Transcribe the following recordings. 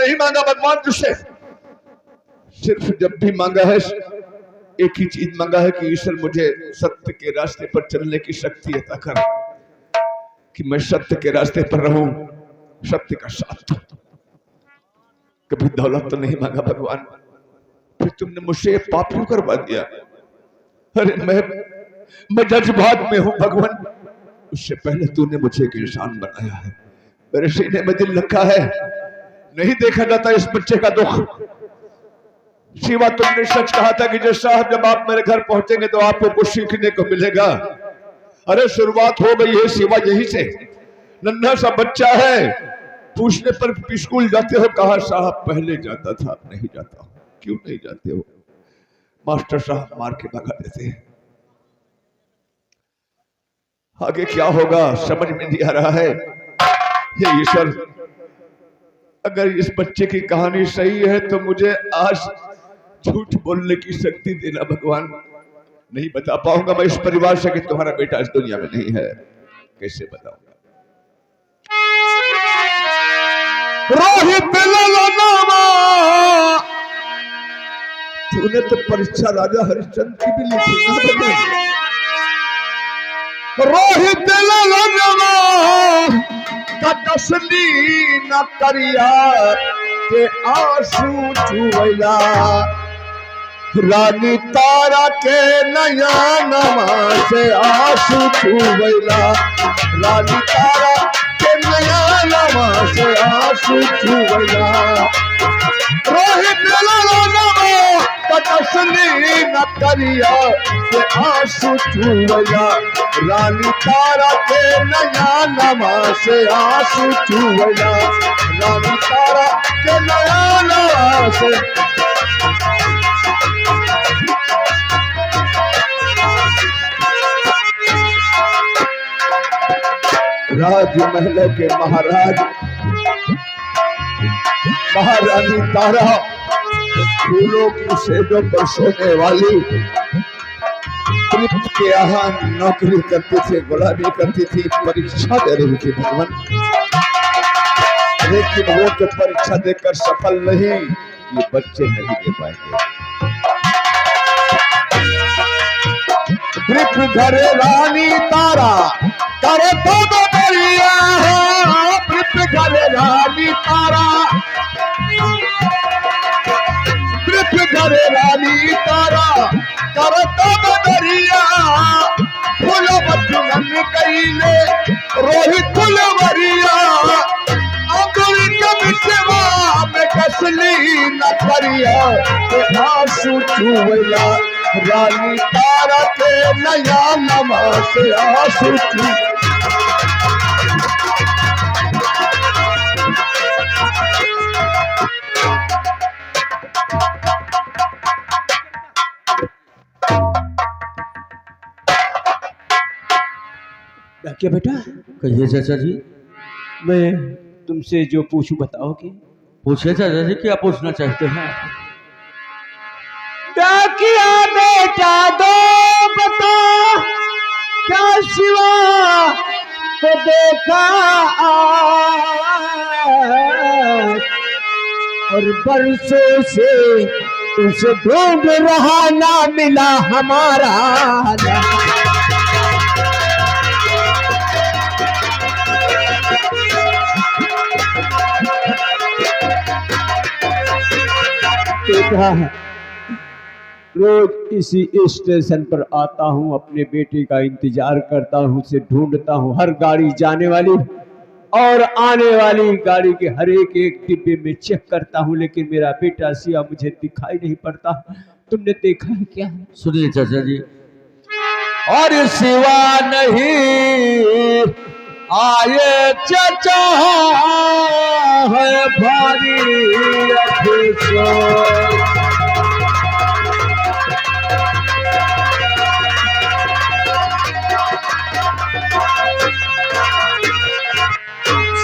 नहीं मांगा भगवान तुझसे, सिर्फ जब भी मांगा है एक ही चीज मांगा है कि ईश्वर मुझे सत्य के रास्ते पर चलने की शक्ति अता कर, कि मैं सत्य के रास्ते पर रहूं, सत्य का साथ। कभी दौलत तो नहीं मांगा भगवान, फिर तुमने मुझसे पाप क्यों करवा दिया? अरे मैं जज्बात में हूं भगवान, उससे पहले तूने मुझे एक इंसान बनाया है, मेरे सीने में दिल रखा है, नहीं देखा जाता इस बच्चे का दुख। शिवा तुमने सच कहा था कि जज साहब जब आप मेरे घर पहुंचेंगे तो आपको कुछ सीखने को मिलेगा। अरे शुरुआत हो गई है शिवा यहीं से। नन्हा सा बच्चा है, पूछने पर स्कूल जाते हो? कहा साहब पहले जाता था, अब नहीं जाता हूं। क्यों नहीं जाते हो? मास्टर साहब मार के भगा देते हैं। आगे क्या होगा समझ में नहीं आ रहा है। हे ईश्वर, अगर इस बच्चे की कहानी सही है तो मुझे आज झूठ बोलने की शक्ति देना भगवान। नहीं बता पाऊंगा मैं इस परिवार से कि तुम्हारा बेटा इस दुनिया में नहीं है, कैसे बताऊंगा? रोहित ललनामा, तूने तो परीक्षा राजा हरिश्चंद्र की भी लिखी ना। रोहित ललनामा कटसली न करिया के आंसू चुवैला, रानी तारा के नया नमा से आंसू चुवैला, रानी तारा के नया नमा से आंसू चुवैला। रोहित ललनामा कटसली न करिया के आंसू चुवैला, रानी तारा के नया नमा से आंसू चुवैला, रानी तारा के नया नमा से। राजमहल के महाराज महारानी तारा फूलों की सेजों पर सोने वाली, के यहाँ नौकरी करती थी, गुलामी करती थी, परीक्षा दे रही थी भगवान। लेकिन वो तो परीक्षा देकर सफल नहीं, ये बच्चे नहीं दे पाएंगे। घरे रानी तारा करे तो बदरिया, घरे रानी तारा, घरे रानी तारा करे तो बदरिया, फूल बचन कैले रोहित फुलवरिया, अंगुरी के बिचवा में कसली न करिया के आंसू चुवैला, रानी तारा के नया नमा से आंसू चुवैला। क्या बेटा? कहिए चाचा जी। मैं तुमसे जो पूछूं बताओगे? पूछिए चाचा जी, क्या पूछना चाहते हैं? डाकिया बेटा दो बता, क्या शिवा को देखा और बरसों से तुझे ढूंढ रहा, ना मिला हमारा। रोज इसी स्टेशन पर आता हूँ, अपने बेटे का इंतजार करता हूँ, उसे ढूंढता हूँ, हर गाड़ी जाने वाली और आने वाली गाड़ी के हर एक डिब्बे में चेक करता हूँ, लेकिन मेरा बेटा शिवा मुझे दिखाई नहीं पड़ता। तुमने देखा है क्या? सुनिए चाचा जी। और शिवा नहीं आए चाचा है भारी अफसोस,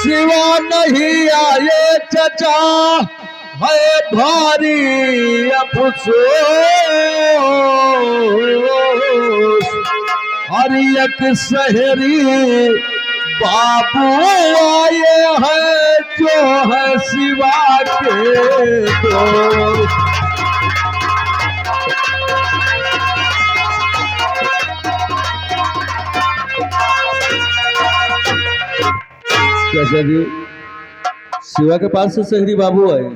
शिवा नहीं आए चाचा है भारी अफसोस, हर एक शहरी बाबू आए हैं जो है शिवा के दोस्त। चाचा जी, शिवा के पास से शहरी बाबू आए।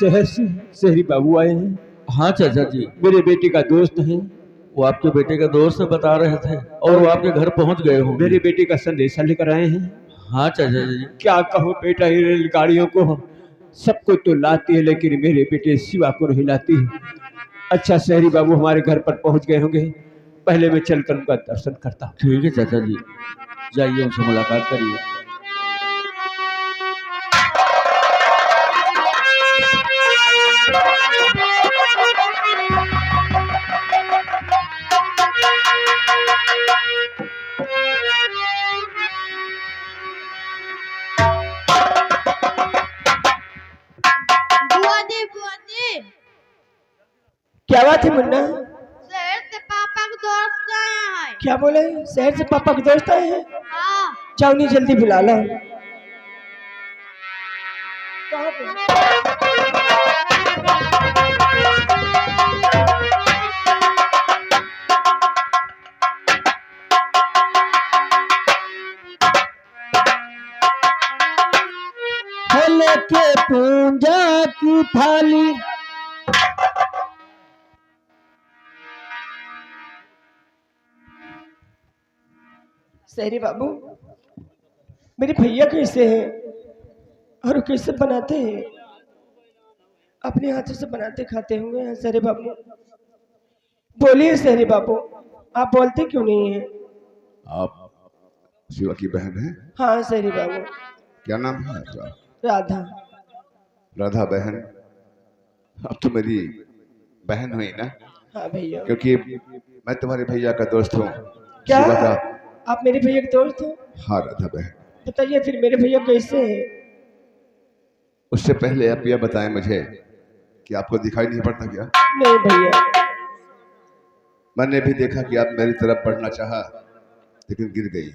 शहर से शहरी बाबू आए हैं? हाँ चाचा जी, मेरे बेटे का दोस्त है। वो आपके बेटे का दोस्त बता रहे थे और वो आपके घर पहुंच गए हो। मेरे बेटे का संदेशा लेकर आए हैं। हाँ चाचा जी। क्या कहूँ बेटा, ये रेलगाड़ियों को सबको तो लाती है लेकिन मेरे बेटे शिवा को नहीं लाती। अच्छा, शहरी बाबू हमारे घर पर पहुंच गए होंगे, पहले मैं चलकर उनका दर्शन करता हूँ। ठीक है चाचा जी, जाइए उनसे मुलाकात करिए। क्या बात है मुन्ना? शहर से पापा के दोस्त आए हैं। क्या बोले? शहर से पापा के दोस्त आए हैं? हाँ। जाओ नहीं, जल्दी बुला लो। कहाँ पे? लेके पूजा की थाली, शहरी बाबू मेरे भैया कैसे हैं और वो कैसे बनाते हैं? अपने हाथों से बनाते खाते होंगे शहरी बाबू। बोलिए शहरी बाबू, आप बोलते क्यों नहीं हैं? आप शिवा की बहन हैं? हाँ शहरी बाबू। क्या नाम है आपका? राधा। राधा बहन, अब तो मेरी बहन हुई ना, हाँ भैया। क्योंकि मैं तुम्हारे भैया का दोस्त हूँ। क्या शिवा का। आप मेरे भैया के दोस्त हो? हाँ राधा बहन। बताइए फिर मेरे भैया कैसे हैं? उससे पहले आप यह बताएं मुझे कि आपको दिखाई नहीं पड़ता क्या? नहीं भैया। मैंने भी देखा कि आप मेरी तरफ बढ़ना चाहा लेकिन गिर गई।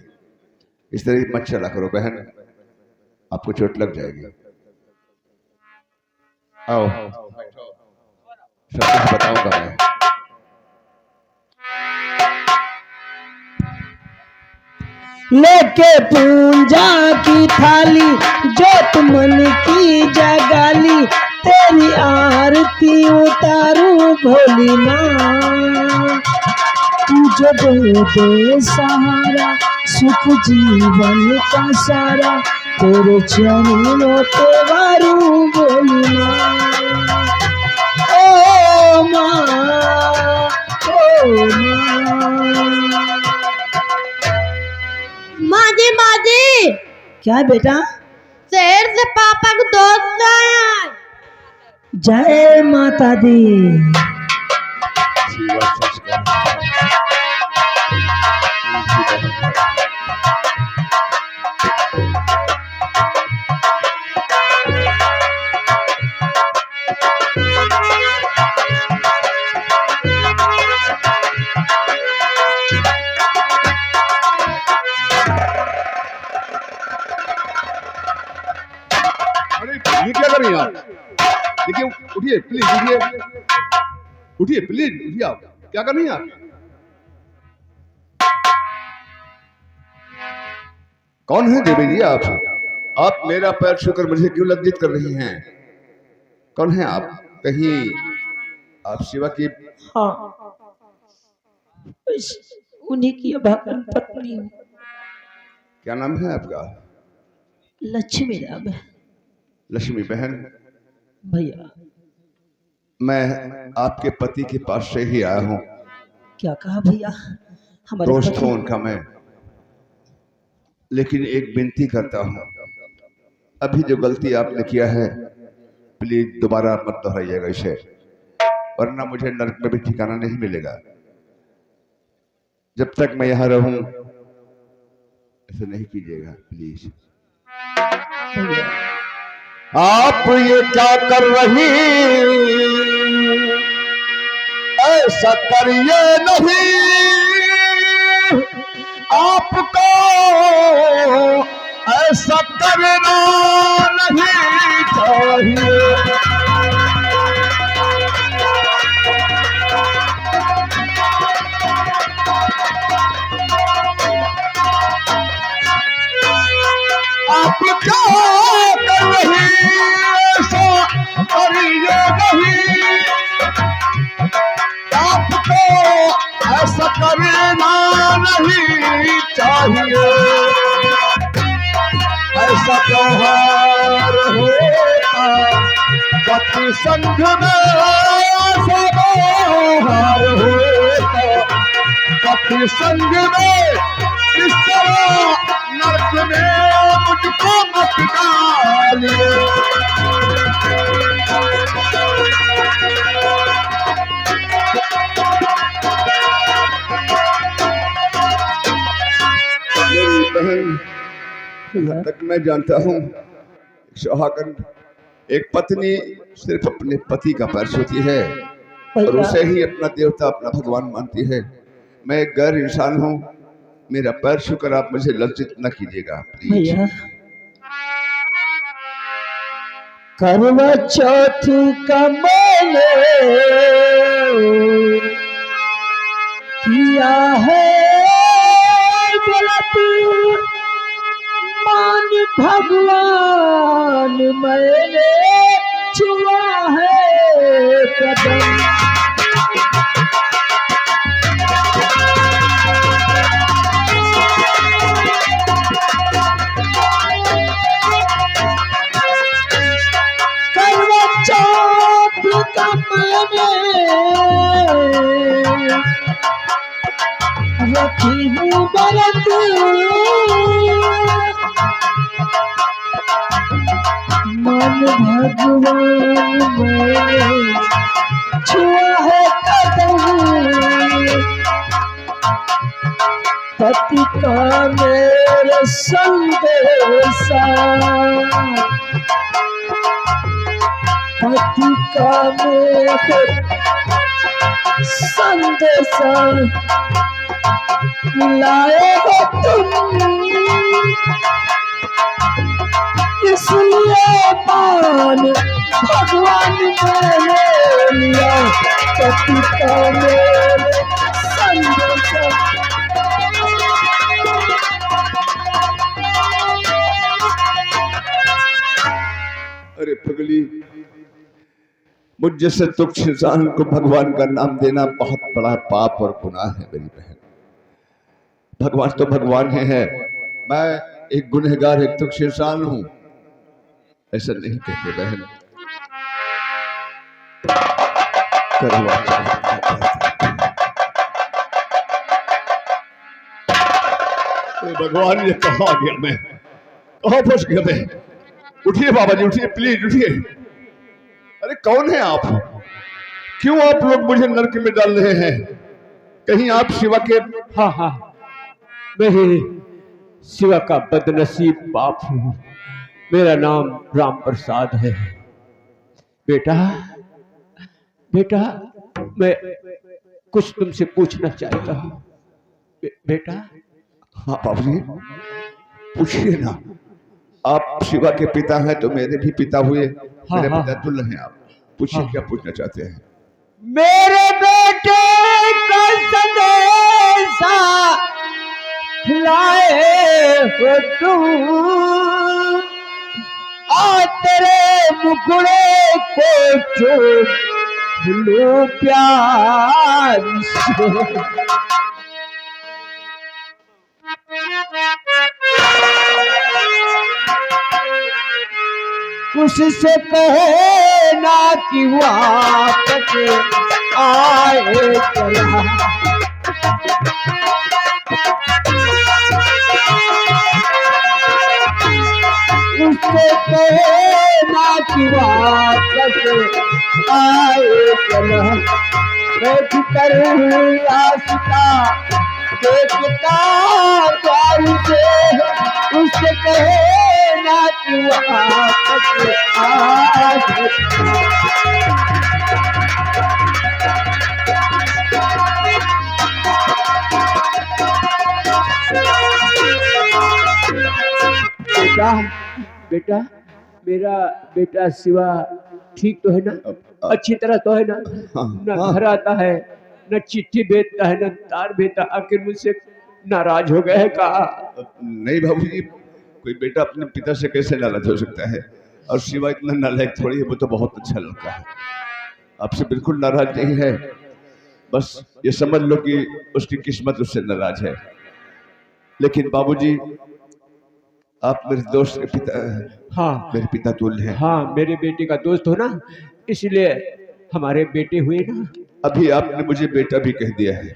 इस तरह मत चला करो बहन, आपको चोट लग जाएगी। आओ, सब कुछ बताऊंगा मैं। लेके पूजा की थाली, जो मन की जगाली, तेरी आरती उतारूं भोली माँ। तुझे दे सहारा, सुख जीवन का सारा, तेरे चरणों पे वारूं भोली माँ। ओ माँ, ओ माँ। माजी क्या बेटा? शहर से पापा के दोस्त आए हैं। जय माता दी। शिवा सच कह रहा है। उनकी बहन है। ये क्या कर रही हैं आप? देखिए, उठिए प्लीज, उठिए, उठिए प्लीज, उठिए। आप क्या कर रही हैं आप? कौन है देवी जी आप? आप मेरा पैर छूकर मुझे क्यों लज्जित कर रही हैं? कौन है आप? कहीं आप शिवा की? हाँ, उन्हीं की अभागन पत्नी हूँ। क्या नाम है आपका? लक्ष्मी नाम है लक्ष्मी बहन। भैया। मैं आपके पति के पास से ही आया हूँ। क्या कहा भैया? हमारे दोस्त पति- हूँ उनका मैं, लेकिन एक विनती करता हूँ, अभी जो गलती आपने किया है प्लीज दोबारा मत दोहराइएगा इसे, वरना मुझे नरक में भी ठिकाना नहीं मिलेगा। जब तक मैं यहाँ रहूं ऐसा नहीं कीजिएगा प्लीज। भैया आप ये क्या कर रही? ऐसा करिए नहीं, आपको ऐसा करना नहीं चाहिए। आप क्या कर रही ऐसा करिए नहीं, आपको ऐसा करना नहीं चाहिए। ऐसा त्योहार होता पति संघ में, ऐसा त्योहार होता पति संघ में। इस तरह नर्क में मुझको मत डालिए। मेरी बहन, यहाँ तक मैं जानता हूँ सुहागन एक पत्नी सिर्फ अपने पति का पैर छूती है और उसे ही अपना देवता अपना भगवान मानती है। मैं एक गैर इंसान हूँ, मेरा पैर छूकर आप मुझे लज्जित न कीजिएगा प्लीज। करवा चौथ का मैंने किया है गलती, मान भगवान मैंने छुआ है कदम। रखी हूँ बरत, मन भगवान में छुआ है कदम। पति का मेरे संदेशा, पति का मेरे संदेशा लाए हो तुम, इसलिए मान भगवान ने लिया। पति का मेरे संदेशा। अरे पगली, मुझ जैसे तुच्छ इंसान को भगवान का नाम देना बहुत बड़ा पाप और गुनाह है मेरी बहन। भगवान तो भगवान है, मैं एक गुनहगार एक तुच्छ इंसान हूं, ऐसा नहीं कहते बहन। भगवान ये कहाँ आ गया, मैं कहाँ फंस गया मैं? उठिए बाबा जी, उठिए प्लीज उठिए। अरे कौन है आप? क्यों आप लोग मुझे नरक में डाल रहे हैं? कहीं आप शिवा के? हाँ हाँ, मैं शिवा का बदनसीब बाप हूँ। मेरा नाम राम प्रसाद है। बेटा बेटा, मैं कुछ तुमसे पूछना चाहता हूँ। बेटा। हाँ बाबूजी, पूछिए ना। आप शिवा के पिता हैं तो मेरे भी पिता हुए। हाँ, मेरे हाँ, पिता तुल्य हैं आप। पूछिए हाँ, क्या पूछना चाहते हैं? मेरे बेटे का संदेशा लाए हो तुम, आ तेरे मुखड़े को चूम लो प्यार से। उससे कहे ना कि वापस आए चला। उससे कहे ना कि वापस आए चला। बैठ कर आशिका देखता प्यार से, उससे कहे ना कि वापस आए। बेटा, मेरा बेटा शिवा ठीक तो है ना? अच्छी तरह तो है ना? न घर आता है, न चिट्ठी भेजता है, न तार भेजता। आखिर मुझसे नाराज हो गए है का? नहीं बाबूजी, कोई बेटा अपने पिता से कैसे नाराज हो सकता है? और शिवा इतना नालायक थोड़ी है, वो तो बहुत अच्छा लड़का है, आपसे बिल्कुल नाराज नहीं है। बस ये समझ लो कि उसकी किस्मत उससे नाराज है। लेकिन बाबूजी, आप मेरे दोस्त के पिता हैं। हाँ, मेरे पिता तुल्य हैं। हाँ, मेरे बेटे का दोस्त हो ना, इसलिए हमारे बेटे हुए ना। अभी आपने मुझे बेटा भी कह दिया है।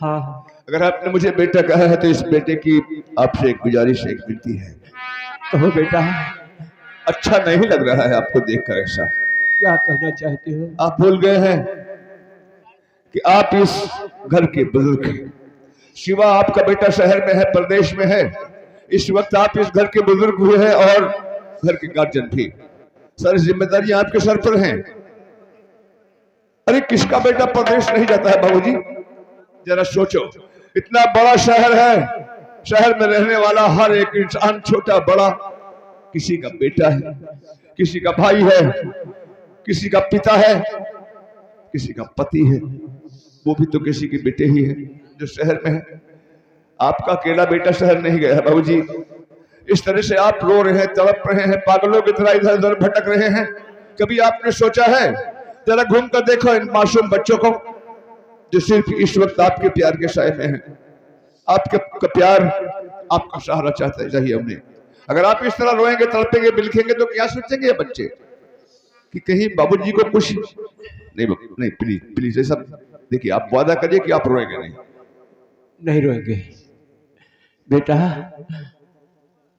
हाँ, अगर आपने मुझे बेटा कहा है तो इस बेटे की आपसे एक गुजारिश, एक विनती है। कहो बेटा। अच्छा नहीं लग रहा है आपको देखकर ऐसा। क्या कहना चाहते हो? आप भूल गए हैं कि आप इस घर के बुजुर्ग हैं। शिवा आपका बेटा शहर में है, प्रदेश में है। इस वक्त आप इस घर के बुजुर्ग हुए हैं और घर के गार्जियन भी। सारी जिम्मेदारियां आपके सर पर हैं। अरे किसका बेटा प्रदेश नहीं जाता है बाबूजी? जरा सोचो, इतना बड़ा शहर है, शहर में रहने वाला हर एक इंसान, छोटा बड़ा, किसी का बेटा है, किसी का भाई है, किसी का पिता है, किसी का पति है, वो भी तो किसी के बेटे ही है जो शहर में है। आपका अकेला बेटा शहर नहीं गया है बाबूजी। इस तरह से आप रो रहे हैं, तड़प रहे हैं, पागलों की तरह इधर उधर भटक रहे हैं। कभी आपने सोचा है, जरा घूम कर देखो इन मासूम बच्चों को जो सिर्फ इस वक्त आपके प्यार के साए में हैं। आपका प्यार, आपका सहारा चाहते चाहिए उन्हें। अगर आप इस तरह रोएंगे, तड़पेंगे, बिलखेंगे तो क्या सोचेंगे ये बच्चे कि कहीं बाबूजी को कुछ नहीं। नहीं, प्लीज प्लीज, ये सब देखिए, आप वादा करिए कि आप रोएंगे नहीं। नहीं रोएंगे बेटा।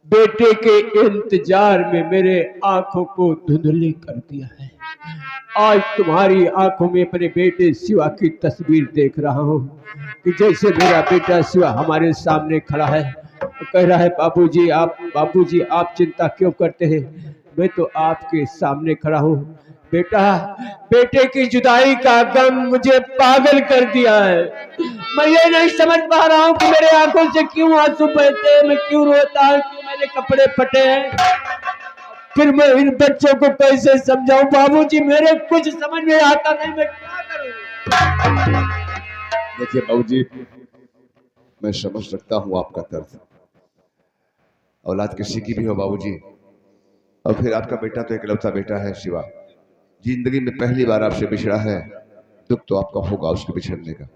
बेटे के इंतजार में मेरे आंखों को धुंधली कर दिया है। आज तुम्हारी आंखों में अपने बेटे शिवा की तस्वीर देख रहा हूँ कि जैसे मेरा बेटा शिवा हमारे सामने खड़ा है, कह रहा है बाबूजी आप चिंता क्यों करते हैं, मैं तो आपके सामने खड़ा हूँ। बेटा, बेटे की जुदाई का गम मुझे पागल कर दिया है। मैं ये नहीं समझ पा रहा हूँ कि मेरे आंखों से क्यों आंसू बहते हैं, मैं क्यों रोता हूँ, क्यों मेरे कपड़े फटे हैं। फिर मैं इन बच्चों को कैसे समझाऊं बाबूजी, मेरे कुछ समझ में आता नहीं, मैं क्या करूं। देखिए बाबूजी, मैं समझ सकता हूं आपका दर्द। औलाद किसी की भी हो बाबूजी, और फिर आपका बेटा तो इकलौता बेटा है शिवा, जिंदगी में पहली बार आपसे बिछड़ा है। दुख तो आपका होगा उसके बिछड़ने का।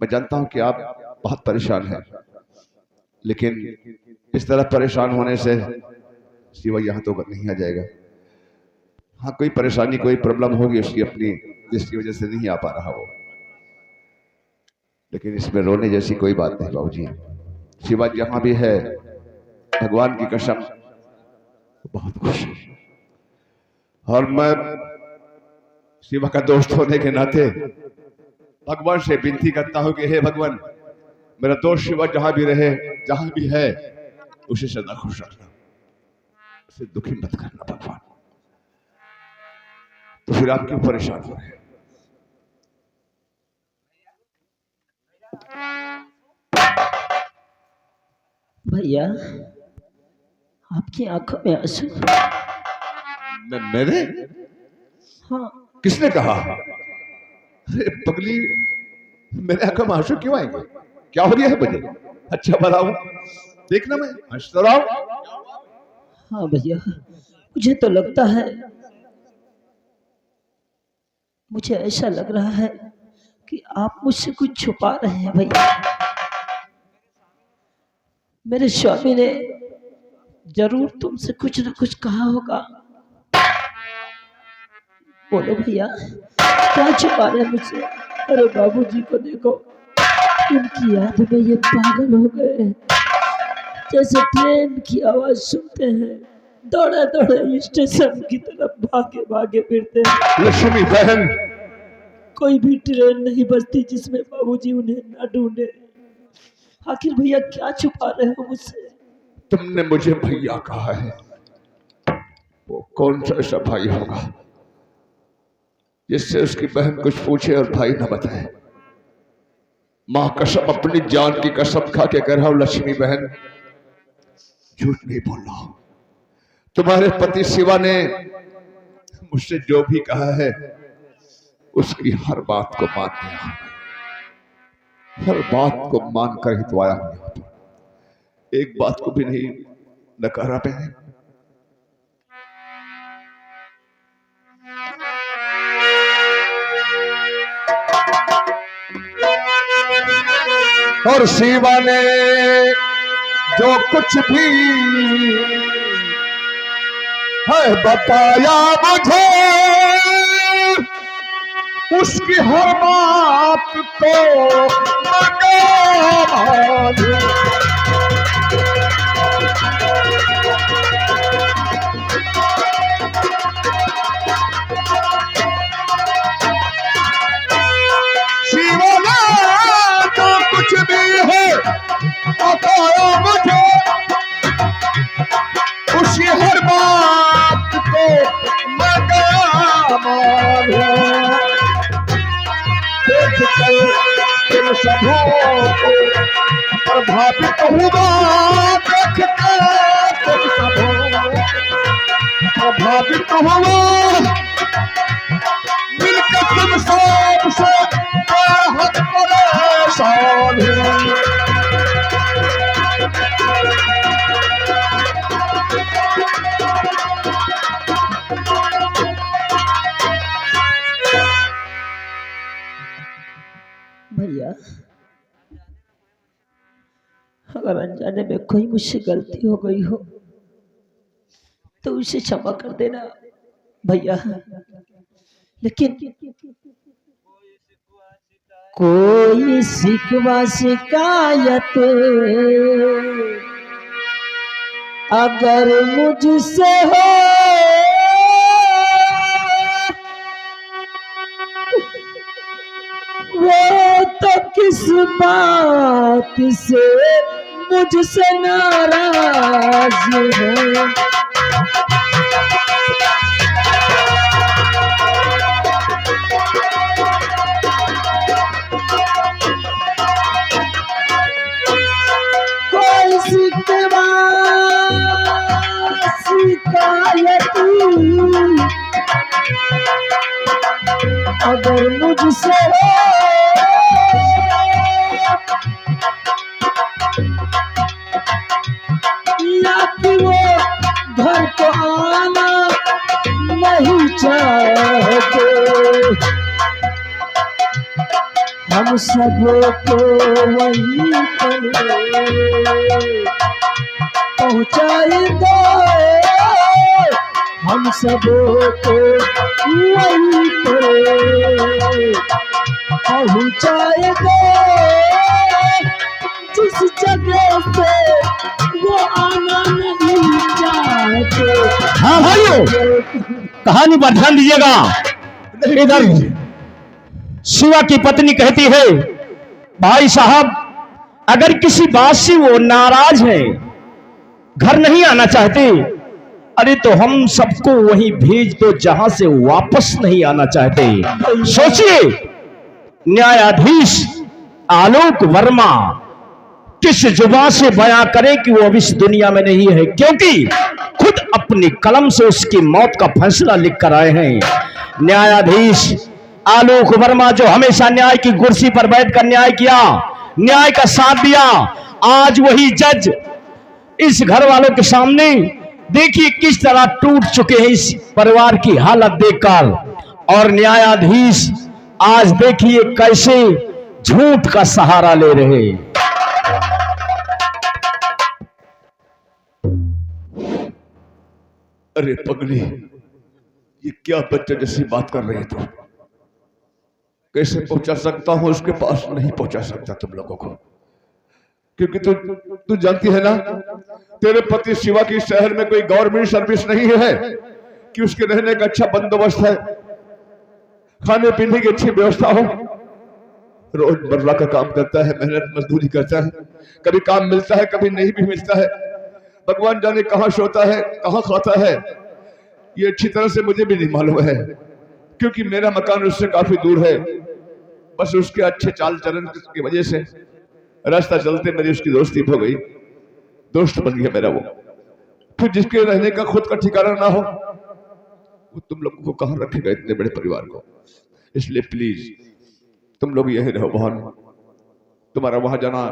मैं जानता हूं कि आप बहुत परेशान हैं, लेकिन इस तरह परेशान होने से शिवा यहाँ तो नहीं आ जाएगा। हाँ, कोई परेशानी, कोई प्रॉब्लम होगी उसकी अपनी, जिसकी वजह से नहीं आ पा रहा वो, लेकिन इसमें रोने जैसी कोई बात नहीं बाबूजी। शिवा जहां भी है, भगवान की कसम बहुत खुश है। और मैं शिवा का दोस्त होने के नाते भगवान से विनती करता हूं कि हे भगवान, मेरा दोस्त शिवा जहां भी रहे, जहां भी है, उसे सदा खुश रखना, उसे दुखी मत करना भगवान। तो फिर आप क्यों परेशान हो रहे हैं? भैया, आपकी आंखों में आंसू। मेरे? हाँ, किसने कहा? अरे पगली, मेरे आंखों में आंसू क्यों आएंगे? क्या हो गया है मुझे? अच्छा भला हूं, देखना मैं हंसता रहा हूं। हाँ भैया, मुझे तो लगता है, मुझे ऐसा लग रहा है कि आप मुझसे कुछ छुपा रहे हैं भैया। मेरे स्वामी ने जरूर तुमसे कुछ न कुछ कहा होगा। बोलो भैया, क्या छुपा रहे हैं मुझसे? अरे बाबूजी को देखो, उनकी याद में ये पागल हो गए हैं। जैसे ट्रेन की आवाज सुनते हैं, दौड़े दौड़े स्टेशन की तरफ भागे भागे फिरते हैं। लक्ष्मी बहन, कोई भी ट्रेन नहीं बचती जिसमें बाबूजी उन्हें न ढूंढे। आखिर भैया क्या छुपा रहे हो मुझसे? तुमने मुझे भैया कहा है, वो कौन सा ऐसा भाई होगा जिससे उसकी बहन कुछ पूछे और भाई न बताए? मां कसम, अपनी जान की कसम खा के कह रहा हूं लक्ष्मी बहन, झूठ नहीं बोल रहा हूं। तुम्हारे पति शिवा ने मुझसे जो भी कहा है उसकी हर बात को मान लिया, हर बात को मानकर ही तो आया हूं यहाँ पर, एक बात को भी नहीं नकारा मैंने। और शिवा ने जो कुछ भी है बताया मुझे, उसकी हर बात को मानू। शिवा ने जो कुछ भी है बताया मुझे, उसकी हर बात को मानू। देख कर इन सबों को प्रभावित हुआ, देख कर तुम सबों प्रभावित हुआ, मिलकर तुम सबसे बेहद परेशान हूँ। भैया, अगर अनजाने में कोई मुझसे गलती हो गई हो तो उसे क्षमा कर देना भैया। लेकिन कोई शिकवा शिकायत अगर मुझसे हो वो तो किस बात से मुझसे नाराज है। कोई शिकवा शिकायत अगर मुझसे हो या कि वो घर को आना नहीं चाहते, हम सबको वहीं पर पहुँचाए दो, हम सबको वहीं पर पहुँचाए दो, जिस जगह से वो आना नहीं चाहते। हाँ भाइयों, कहानी पर ध्यान दीजिएगा। इधर शिवा की पत्नी कहती है, भाई साहब अगर किसी बात से वो नाराज है, घर नहीं आना चाहते, अरे तो हम सबको वहीं भेज दो जहां से वापस नहीं आना चाहते। सोचिए, न्यायाधीश आलोक वर्मा किस जुबान से बयां करे कि वो अब इस दुनिया में नहीं है, क्योंकि खुद अपनी कलम से उसकी मौत का फैसला लिख कर आए हैं। न्यायाधीश आलोक वर्मा जो हमेशा न्याय की कुर्सी पर बैठकर न्याय किया, न्याय का साथ दिया, आज वही जज इस घर वालों के सामने देखिए किस तरह टूट चुके हैं इस परिवार की हालत देखकर। और न्यायाधीश आज देखिए कैसे झूठ का सहारा ले रहे। अरे पगली, ये क्या बच्चे जैसी बात कर रहे थे? कैसे पहुंचा सकता हूं उसके पास? नहीं पहुंचा सकता तुम लोगों को, क्योंकि तू जानती है ना, तेरे पति शिवा की शहर में कोई गवर्नमेंट सर्विस नहीं है कि उसके रहने का अच्छा बंदोबस्त है, खाने पीने की अच्छी व्यवस्था हो। रोजमर्रा का काम करता है, मेहनत मजदूरी करता है, कभी काम मिलता है कभी नहीं भी मिलता है, भगवान जाने कहां सोता है कहां खाता है, ये अच्छी तरह से मुझे भी नहीं मालूम है, क्योंकि मेरा मकान उससे काफी दूर है। बस उसके अच्छे चाल चलन की वजह से रास्ता चलते मेरी उसकी दोस्ती हो गई, दोस्त बन गया मेरा वो। फिर जिसके रहने का खुद का ठिकाना ना हो वो तुम लोगों को कहाँ रखेगा, इतने बड़े परिवार को। इसलिए प्लीज तुम लोग यही रहो बहन, तुम्हारा वहां जाना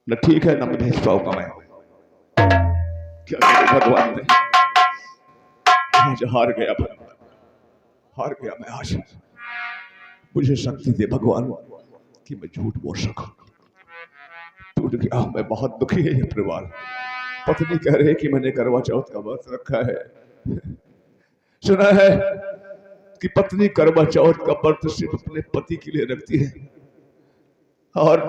न ठीक है, न मैं भेज पाऊंगा। मैं क्या करूं भगवान ने, आज हार गया भगवान, हार गया मैं आज। मुझे शक्ति दे भगवान कि मैं झूठ बोल सकूं। टूट गया, मैं बहुत दुखी है ये परिवार। पत्नी कह रही है कि मैंने करवा चौथ का व्रत रखा है। सुना है कि पत्नी करवा चौथ का व्रत सिर्फ अपने पति के लिए रखती है, और